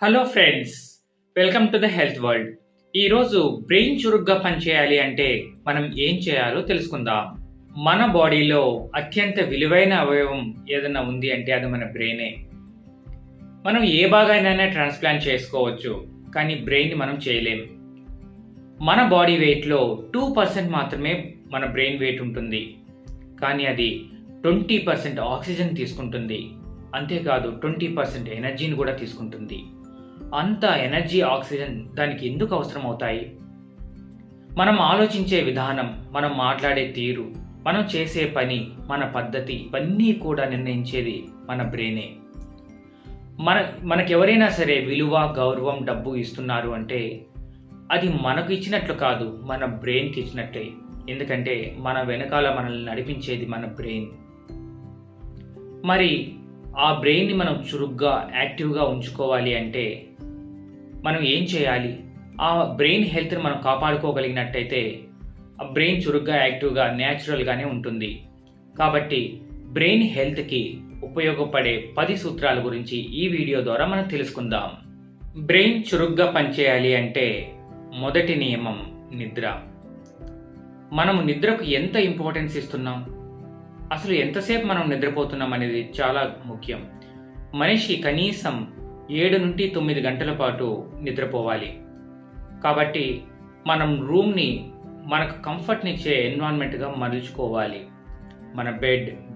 Hello friends, welcome to the health world. ఈరోజు brain చురుగ్గా పనిచేయాలి అంటే మనం ఏం చేయాలో తెలుసుకుందాం. మన బాడీలో అత్యంత విలువైన అవయవం ఏదైనా ఉంది అంటే అది మన బ్రెయినే. మనం ఏ భాగానైనా ట్రాన్స్ప్లాంట్ చేసుకోవచ్చు, కానీ బ్రెయిన్ మనం చేయలేం. మన బాడీ వెయిట్లో 2% మాత్రమే మన బ్రెయిన్ వెయిట్ ఉంటుంది, కానీ అది 20% ఆక్సిజన్ తీసుకుంటుంది. అంతేకాదు 20% ఎనర్జీని కూడా తీసుకుంటుంది. అంత ఎనర్జీ, ఆక్సిజన్ దానికి ఎందుకు అవసరం అవుతాయి? మనం ఆలోచించే విధానం, మనం మాట్లాడే తీరు, మనం చేసే పని, మన పద్ధతి ఇవన్నీ కూడా నిర్ణయించేది మన బ్రెయినే. మనకెవరైనా సరే విలువ, గౌరవం, డబ్బు ఇస్తున్నారు అంటే అది మనకు ఇచ్చినట్లు కాదు, మన బ్రెయిన్కి ఇచ్చినట్టే. ఎందుకంటే మన వెనకాల మనల్ని నడిపించేది మన బ్రెయిన్. మరి ఆ బ్రెయిన్ని మనం చురుగ్గా, యాక్టివ్గా ఉంచుకోవాలి అంటే మనం ఏం చేయాలి? ఆ బ్రెయిన్ హెల్త్ని మనం కాపాడుకోగలిగినట్టయితే ఆ బ్రెయిన్ చురుగ్గా, యాక్టివ్గా, న్యాచురల్గానే ఉంటుంది. కాబట్టి బ్రెయిన్ హెల్త్కి ఉపయోగపడే 10 సూత్రాల గురించి ఈ వీడియో ద్వారా మనం తెలుసుకుందాం. బ్రెయిన్ చురుగ్గా పనిచేయాలి అంటే మొదటి నియమం నిద్ర. మనము నిద్రకు ఎంత ఇంపార్టెన్స్ ఇస్తున్నాం, అసలు ఎంతసేపు మనం నిద్రపోతున్నాం అనేది చాలా ముఖ్యం. మనిషి కనీసం 7 నుండి 9 గంటల పాటు నిద్రపోవాలి. కాబట్టి మనం రూమ్ని మనకు కంఫర్ట్నిచ్చే ఎన్విరాన్మెంట్గా మలుచుకోవాలి. మన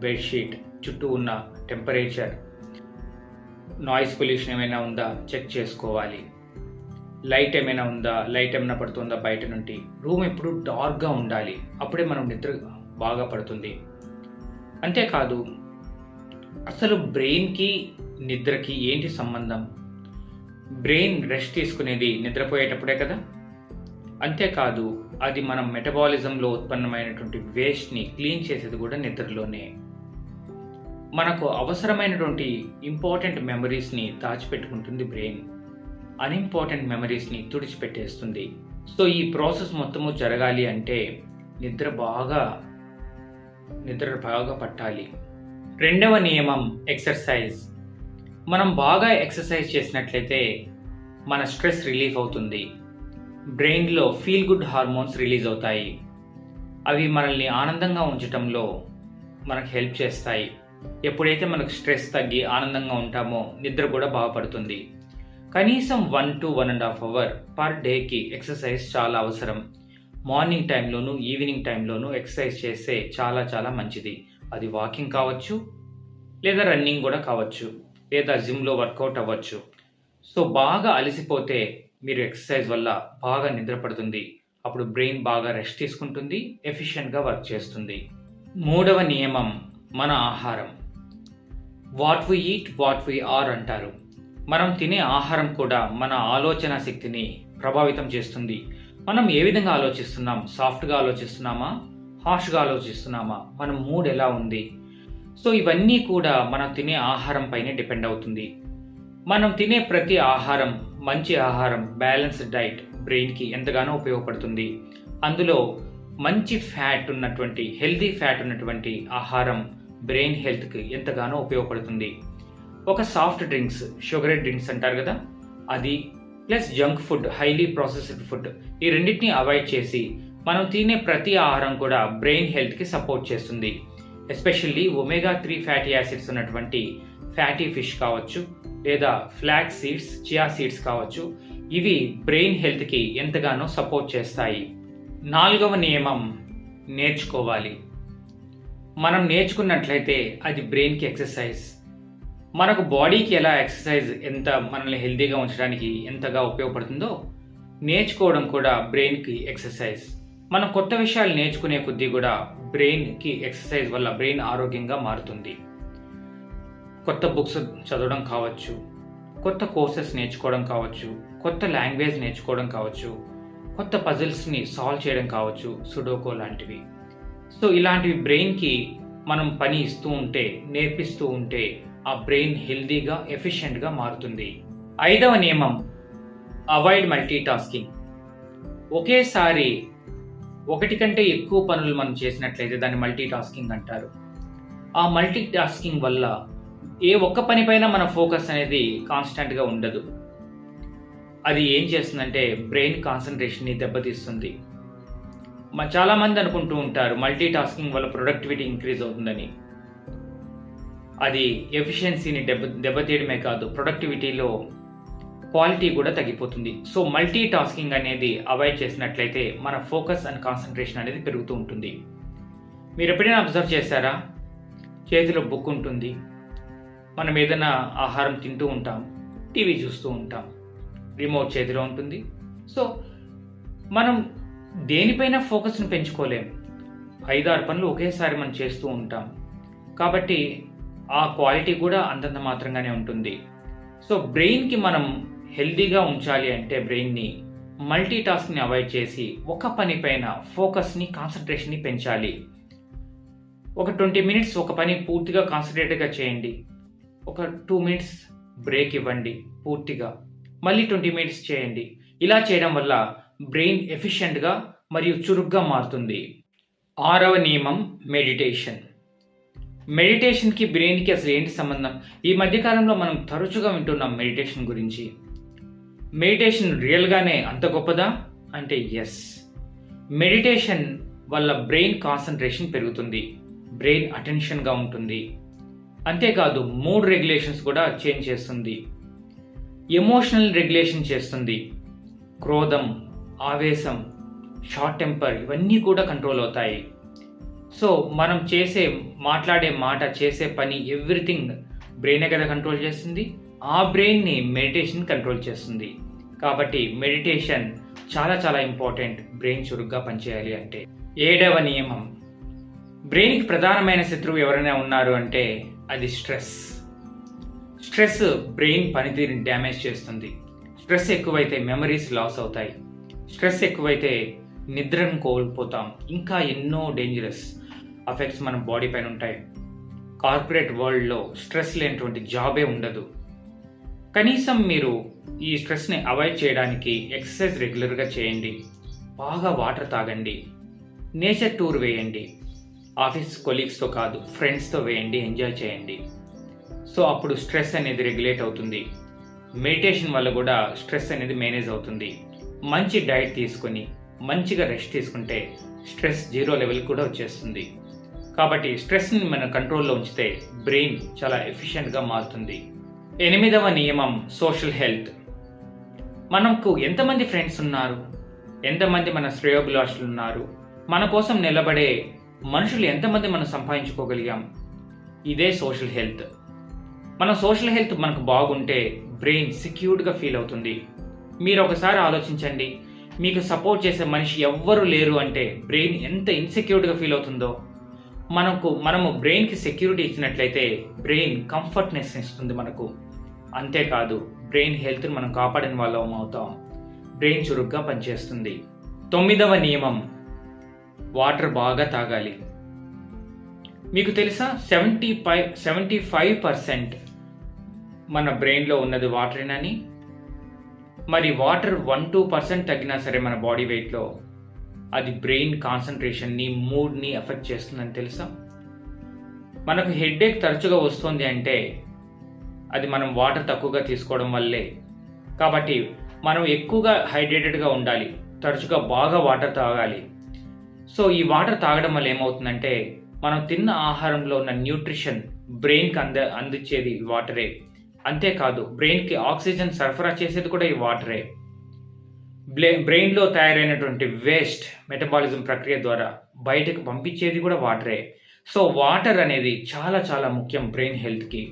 బెడ్షీట్ చుట్టూ ఉన్న టెంపరేచర్, నాయిస్ పొల్యూషన్ ఏమైనా ఉందా చెక్ చేసుకోవాలి. లైట్ ఏమైనా ఉందా, లైట్ ఏమైనా పడుతుందా బయట నుండి. రూమ్ ఎప్పుడు డార్క్గా ఉండాలి, అప్పుడే మనం నిద్ర బాగా పడుతుంది. అంతేకాదు, అసలు బ్రెయిన్కి నిద్రకి ఏంటి సంబంధం? బ్రెయిన్ రెస్ట్ తీసుకునేది నిద్రపోయేటప్పుడే కదా. అంతేకాదు, అది మనం మెటబాలిజంలో ఉత్పన్నమైనటువంటి వేస్ట్ని క్లీన్ చేసేది కూడా నిద్రలోనే. మనకు అవసరమైనటువంటి ఇంపార్టెంట్ మెమరీస్ని దాచిపెట్టుకుంటుంది బ్రెయిన్, అన్ఇంపార్టెంట్ మెమరీస్ని తుడిచిపెట్టేస్తుంది. సో ఈ ప్రాసెస్ మొత్తము జరగాలి అంటే నిద్ర బాగా పట్టాలి. రెండవ నియమం ఎక్సర్సైజ్. మనం బాగా ఎక్సర్సైజ్ చేసినట్లయితే మన స్ట్రెస్ రిలీఫ్ అవుతుంది. బ్రెయిన్లో ఫీల్ గుడ్ హార్మోన్స్ రిలీజ్ అవుతాయి. అవి మనల్ని ఆనందంగా ఉంచడంలో మనకు హెల్ప్ చేస్తాయి. ఎప్పుడైతే మనకు స్ట్రెస్ తగ్గి ఆనందంగా ఉంటామో నిద్ర కూడా బాగా పడుతుంది. కనీసం 1 to 1.5 hours పర్ డేకి ఎక్సర్సైజ్ చాలా అవసరం. మార్నింగ్ టైంలోను, ఈవినింగ్ టైంలోను ఎక్సర్సైజ్ చేస్తే చాలా చాలా మంచిది. అది వాకింగ్ కావచ్చు, లేదా రన్నింగ్ కూడా కావచ్చు, లేదా జిమ్లో వర్కౌట్ అవ్వచ్చు. సో బాగా అలసిపోతే మీరు ఎక్సర్సైజ్ వల్ల బాగా నిద్ర పడుతుంది. అప్పుడు బ్రెయిన్ బాగా రెస్ట్ తీసుకుంటుంది, ఎఫిషియెంట్గా వర్క్ చేస్తుంది. మూడవ నియమం మన ఆహారం. What we eat, what we are అంటారు. మనం తినే ఆహారం కూడా మన ఆలోచన శక్తిని ప్రభావితం చేస్తుంది. మనం ఏ విధంగా ఆలోచిస్తున్నాం, సాఫ్ట్గా ఆలోచిస్తున్నామా, హార్ష్గా ఆలోచిస్తున్నామా, మన మూడ్ ఎలా ఉంది. సో ఇవన్నీ కూడా మనం తినే ఆహారం పైనే డిపెండ్ అవుతుంది. మనం తినే ప్రతి ఆహారం, మంచి ఆహారం, బ్యాలెన్స్డ్ డైట్ బ్రెయిన్కి ఎంతగానో ఉపయోగపడుతుంది. అందులో మంచి ఫ్యాట్ ఉన్నటువంటి, హెల్దీ ఫ్యాట్ ఉన్నటువంటి ఆహారం బ్రెయిన్ హెల్త్కి ఎంతగానో ఉపయోగపడుతుంది. ఒక సాఫ్ట్ డ్రింక్స్, షుగర్ డ్రింక్స్ అంటారు కదా, అది plus junk food, highly processed food, ఈ రెండింటిని అవాయిడ్ చేసి మనం తినే ప్రతి ఆహారం కూడా బ్రెయిన్ హెల్త్కి సపోర్ట్ చేస్తుంది. ఎస్పెషల్లీ ఒమేగా 3 ఫ్యాటీ యాసిడ్స్ ఉన్నటువంటి ఫ్యాటీ ఫిష్ కావచ్చు, లేదా ఫ్లాక్స్ సీడ్స్, చియా సీడ్స్ కావచ్చు. ఇవి బ్రెయిన్ హెల్త్కి ఎంతగానో సపోర్ట్ చేస్తాయి. నాలుగవ నియమం నేర్చుకోవాలి. మనం నేర్చుకున్నట్లయితే అది బ్రెయిన్కి ఎక్సర్సైజ్. మనకు బాడీకి ఎలా ఎక్సర్సైజ్ ఎంత మనల్ని హెల్తీగా ఉంచడానికి ఎంతగా ఉపయోగపడుతుందో, నేర్చుకోవడం కూడా బ్రెయిన్కి ఎక్సర్సైజ్. మనం కొత్త విషయాలు నేర్చుకునే కొద్దీ కూడా బ్రెయిన్కి ఎక్సర్సైజ్ వల్ల బ్రెయిన్ ఆరోగ్యంగా మారుతుంది. కొత్త బుక్స్ చదవడం కావచ్చు, కొత్త కోర్సెస్ నేర్చుకోవడం కావచ్చు, కొత్త లాంగ్వేజ్ నేర్చుకోవడం కావచ్చు, కొత్త పజిల్స్ని సాల్వ్ చేయడం కావచ్చు, సుడోకో లాంటివి. సో ఇలాంటివి బ్రెయిన్కి మనం పని ఇస్తూ ఉంటే, నేర్పిస్తూ ఉంటే ఆ బ్రెయిన్ హెల్దీగా, ఎఫిషియెంట్గా మారుతుంది. ఐదవ నియమం అవాయిడ్ మల్టీ టాస్కింగ్. ఒకేసారి ఒకటి కంటే ఎక్కువ పనులు మనం చేసినట్లయితే దాన్ని మల్టీ టాస్కింగ్ అంటారు. ఆ మల్టీ టాస్కింగ్ వల్ల ఏ ఒక్క పని పైన మన ఫోకస్ అనేది కాన్స్టెంట్గా ఉండదు. అది ఏం చేస్తుందంటే బ్రెయిన్ కాన్సన్ట్రేషన్ని దెబ్బతీస్తుంది. చాలామంది అనుకుంటూ ఉంటారు మల్టీ టాస్కింగ్ వల్ల ప్రొడక్టివిటీ ఇంక్రీజ్ అవుతుందని. అది ఎఫిషియన్సీని దెబ్బతీయడమే కాదు, ప్రొడక్టివిటీలో క్వాలిటీ కూడా తగ్గిపోతుంది. సో మల్టీ టాస్కింగ్ అనేది అవాయిడ్ చేసినట్లయితే మన ఫోకస్ అండ్ కాన్సన్ట్రేషన్ అనేది పెరుగుతూ ఉంటుంది. మీరు ఎప్పుడైనా అబ్జర్వ్ చేశారా? చేతిలో బుక్ ఉంటుంది, మనం ఏదైనా ఆహారం తింటూ ఉంటాం, టీవీ చూస్తూ ఉంటాం, రిమోట్ చేతిలో ఉంటుంది. సో మనం దేనిపైన ఫోకస్ను పెంచుకోలేం. 5-6 పనులు ఒకేసారి మనం చేస్తూ ఉంటాం కాబట్టి ఆ క్వాలిటీ కూడా అంతంత మాత్రంగానే ఉంటుంది. సో బ్రెయిన్కి మనం హెల్దీగా ఉంచాలి అంటే బ్రెయిన్ని మల్టీ టాస్క్ని అవాయిడ్ చేసి ఒక పని పైన ఫోకస్ని, కాన్సన్ట్రేషన్ని పెంచాలి. ఒక 20 మినిట్స్ ఒక పని పూర్తిగా కాన్సన్ట్రేటెడ్గా చేయండి. ఒక 2 మినిట్స్ బ్రేక్ ఇవ్వండి పూర్తిగా, మళ్ళీ 20 మినిట్స్ చేయండి. ఇలా చేయడం వల్ల బ్రెయిన్ ఎఫిషియెంట్గా మరియు చురుగ్గా మారుతుంది. 6వ నియమం మెడిటేషన్. మెడిటేషన్కి బ్రెయిన్కి అసలు ఏంటి సంబంధం? ఈ మధ్యకాలంలో మనం తరచుగా వింటున్నాం మెడిటేషన్ గురించి. మెడిటేషన్ రియల్గానే అంత గొప్పదా అంటే ఎస్. మెడిటేషన్ వల్ల బ్రెయిన్ కాన్సన్ట్రేషన్ పెరుగుతుంది, బ్రెయిన్ అటెన్షన్గా ఉంటుంది. అంతేకాదు మూడ్ రెగ్యులేషన్స్ కూడా చేంజ్ చేస్తుంది, ఎమోషనల్ రెగ్యులేషన్ చేస్తుంది. క్రోధం, ఆవేశం, షార్ట్ టెంపర్ ఇవన్నీ కూడా కంట్రోల్ అవుతాయి. సో మనం మాట్లాడే మాట, చేసే పని ఎవ్రీథింగ్ బ్రెయినే కదా కంట్రోల్ చేస్తుంది. ఆ బ్రెయిన్ని మెడిటేషన్ కంట్రోల్ చేస్తుంది. కాబట్టి మెడిటేషన్ చాలా చాలా ఇంపార్టెంట్ బ్రెయిన్ చురుగ్గా పనిచేయాలి అంటే. 7వ నియమం, బ్రెయిన్కి ప్రధానమైన శత్రువు ఎవరైనా ఉన్నారు అంటే అది స్ట్రెస్. స్ట్రెస్ బ్రెయిన్ పనితీరుని డ్యామేజ్ చేస్తుంది. స్ట్రెస్ ఎక్కువైతే మెమరీస్ లాస్ అవుతాయి, స్ట్రెస్ ఎక్కువైతే నిద్రను కోల్పోతాం, ఇంకా ఎన్నో డేంజరస్ ఎఫెక్ట్స్ మన బాడీ పైన ఉంటాయి. కార్పొరేట్ వరల్డ్లో స్ట్రెస్ లేనటువంటి జాబే ఉండదు. కనీసం మీరు ఈ స్ట్రెస్ని అవాయిడ్ చేయడానికి ఎక్సర్సైజ్ రెగ్యులర్గా చేయండి, బాగా వాటర్ తాగండి, నేచర్ టూర్ వేయండి. ఆఫీస్ కొలీగ్స్తో కాదు, ఫ్రెండ్స్తో వేయండి, ఎంజాయ్ చేయండి. సో అప్పుడు స్ట్రెస్ అనేది రెగ్యులేట్ అవుతుంది. మెడిటేషన్ వల్ల కూడా స్ట్రెస్ అనేది మేనేజ్ అవుతుంది. మంచి డైట్ తీసుకొని మంచిగా రెస్ట్ తీసుకుంటే స్ట్రెస్ 0 లెవెల్ కూడా వచ్చేస్తుంది. కాబట్టి స్ట్రెస్ని మనం కంట్రోల్లో ఉంచితే బ్రెయిన్ చాలా ఎఫిషియెంట్గా మారుతుంది. 8వ నియమం సోషల్ హెల్త్. మనకు ఎంతమంది ఫ్రెండ్స్ ఉన్నారు, ఎంతమంది మన శ్రేయోభిలాషులు ఉన్నారు, మన కోసం నిలబడే మనుషులు ఎంతమంది మనం సంపాదించుకోగలిగాం, ఇదే సోషల్ హెల్త్. మన సోషల్ హెల్త్ మనకు బాగుంటే బ్రెయిన్ సెక్యూర్డ్గా ఫీల్ అవుతుంది. మీరు ఒకసారి ఆలోచించండి, మీకు సపోర్ట్ చేసే మనిషి ఎవ్వరు లేరు అంటే బ్రెయిన్ ఎంత ఇన్సెక్యూర్డ్గా ఫీల్ అవుతుందో. మనము బ్రెయిన్కి సెక్యూరిటీ ఇచ్చినట్లయితే బ్రెయిన్ కంఫర్ట్నెస్ ఇస్తుంది మనకు. అంతేకాదు బ్రెయిన్ హెల్త్ని మనం కాపాడిన వాళ్ళం అవుతాం, బ్రెయిన్ చురుగ్గా పనిచేస్తుంది. 9వ నియమం, వాటర్ బాగా తాగాలి. మీకు తెలుసా 75% మన బ్రెయిన్లో ఉన్నది వాటరేనని. మరి వాటర్ 1-2% తగ్గినా సరే మన బాడీ వెయిట్లో అది బ్రెయిన్ కాన్సన్ట్రేషన్ని, మూడ్ని ఎఫెక్ట్ చేస్తుందని తెలుసా? మనకు హెడేక్ తరచుగా వస్తుంది అంటే అది మనం వాటర్ తక్కువగా తీసుకోవడం వల్లే. కాబట్టి మనం ఎక్కువగా హైడ్రేటెడ్గా ఉండాలి, తరచుగా బాగా వాటర్ తాగాలి. సో ఈ వాటర్ తాగడం వల్ల ఏమవుతుందంటే మనం తిన్న ఆహారంలో ఉన్న న్యూట్రిషన్ బ్రెయిన్కి అందించేది వాటరే. అంతేకాదు బ్రెయిన్కి ఆక్సిజన్ సరఫరా చేసేది కూడా ఈ వాటరే. బ్రెయిన్లో తయారైనటువంటి వేస్ట్ మెటబాలిజం ప్రక్రియ ద్వారా బయటకు పంపించేది కూడా వాటరే. సో వాటర్ అనేది చాలా చాలా ముఖ్యం బ్రెయిన్ హెల్త్కి.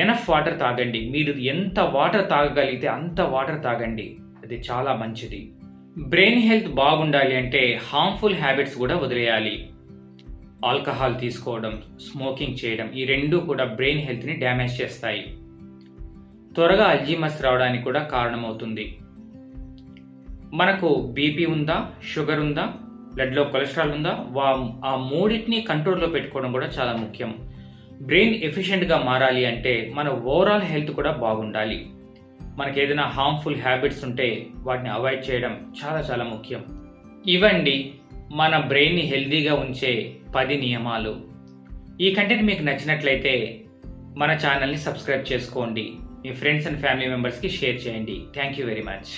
ఎనఫ్ వాటర్ తాగండి. మీరు ఎంత వాటర్ తాగగలిగితే అంత వాటర్ తాగండి, అది చాలా మంచిది. బ్రెయిన్ హెల్త్ బాగుండాలి అంటే హార్మ్ఫుల్ హ్యాబిట్స్ కూడా వదిలేయాలి. ఆల్కహాల్ తీసుకోవడం, స్మోకింగ్ చేయడం, ఈ రెండూ కూడా బ్రెయిన్ హెల్త్ని డ్యామేజ్ చేస్తాయి. త్వరగా అల్జీమర్స్ రావడానికి కూడా కారణమవుతుంది. మనకు బీపీ ఉందా, షుగర్ ఉందా, బ్లడ్లో కొలెస్ట్రాల్ ఉందా, ఆ మూడింటిని కంట్రోల్లో పెట్టుకోవడం కూడా చాలా ముఖ్యం. బ్రెయిన్ ఎఫిషియెంట్గా మారాలి అంటే మన ఓవరాల్ హెల్త్ కూడా బాగుండాలి. మనకి ఏదైనా హార్మ్ఫుల్ హ్యాబిట్స్ ఉంటే వాటిని అవాయిడ్ చేయడం చాలా చాలా ముఖ్యం. ఇవండి మన బ్రెయిన్ని హెల్తీగా ఉంచే 10 నియమాలు. ఈ కంటెంట్ మీకు నచ్చినట్లయితే మన ఛానల్ని సబ్స్క్రైబ్ చేసుకోండి. మీ ఫ్రెండ్స్ అండ్ ఫ్యామిలీ మెంబర్స్కి షేర్ చేయండి. Thank you very much.